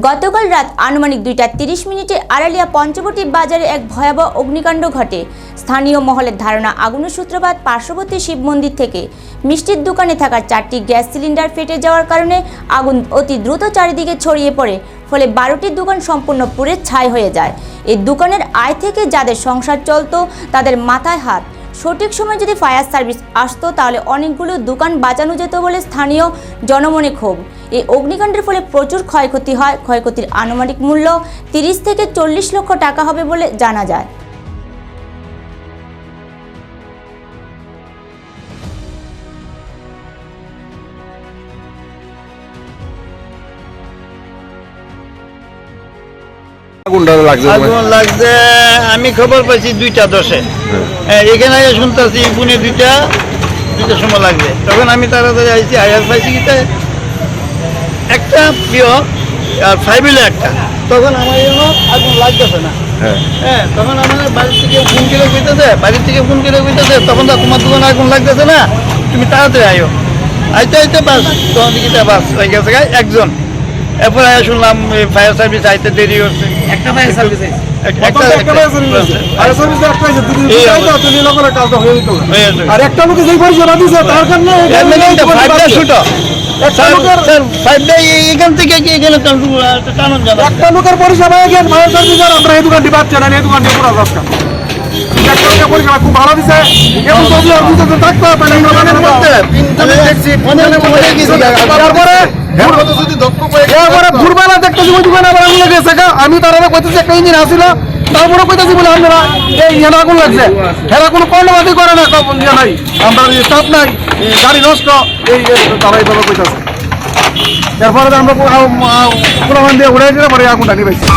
গতকাল রাত আনুমানিক 2টা 30 মিনিটে আড়ালিয়া পঞ্চবটি বাজারে এক ভয়াবহ অগ্নিকাণ্ড ঘটে। স্থানীয় মহলের ধারণা, আগুনের সূত্রপাত পার্শ্ববর্তী শিব মন্দির থেকে। মিষ্টির দোকানে থাকা 4টি গ্যাস সিলিন্ডার ফেটে যাওয়ার কারণে আগুন অতি দ্রুত চারিদিকে ছড়িয়ে পড়ে, ফলে 12টি দোকান সম্পূর্ণ পুড়ে ছাই হয়ে যায়। এই দোকানের আয় থেকে যাদের সংসার চলতো তাদের মাথায় হাত। সঠিক সময় যদি ফায়ার সার্ভিস আসতো তাহলে অনেকগুলো দোকান বাঁচানো যেত বলে স্থানীয় জনমনে ক্ষোভ। এই অগ্নিকাণ্ডের ফলে প্রচুর ক্ষয়ক্ষতি হয়। ক্ষয়ক্ষতির আনুমানিক মূল্য 30 থেকে 40 লক্ষ টাকা হবে বলে জানা যায়। আগুন লাগছে আমি খবর পাইছি 2টা 10-এ। এখানে শুনতেছি পুনে 2টার সময় লাগবে। তখন আমি তাড়াতাড়ি আইছি, আয়ার পাইছি কিতে একটা প্রিয় আর 5 একটা। তখন আমার আগুন লাগতেছে না। হ্যাঁ, তখন আমাদের বাড়ি থেকে ফোন করে কইতেছে তখন তো তোমার দোকানে আগুন লাগতেছে না, তুমি তাড়াতাড়ি আইও। আইতে বাস তখন দিকে বাস হয়ে গেছে একজন। এরপর শুনলাম ফায়ার সার্ভিস আইতে দেরি হচ্ছে। একটা ফায়ার সার্ভিস আর একটা লোকে যেই পরিষেবা দিচ্ছে তার কারণে এখান থেকে একটা লোকের পরিষেবা ফায়ার সার্ভিস আর আমরা এই দোকানটি পাচ্ছি না, এই দোকানটি পুরো রাস্তা পরিষেবা খুব ভালো দিচ্ছে। এবং আমি তারা কইতেছি একটা ইঞ্জিন আসছিল, তারপরে কইতেছি বলে আপনারা এই আগুন লাগছে। এরা কোনো কর্ণবাদী করে না, নাই আমরা স্টাফ নাই, গাড়ি নষ্ট, এই তারা এইভাবে কইতেছে। এরপরে আমরা প্রমাণ দিয়ে উড়ে গেলে পরে আগুনটা নিয়ে পাইছি।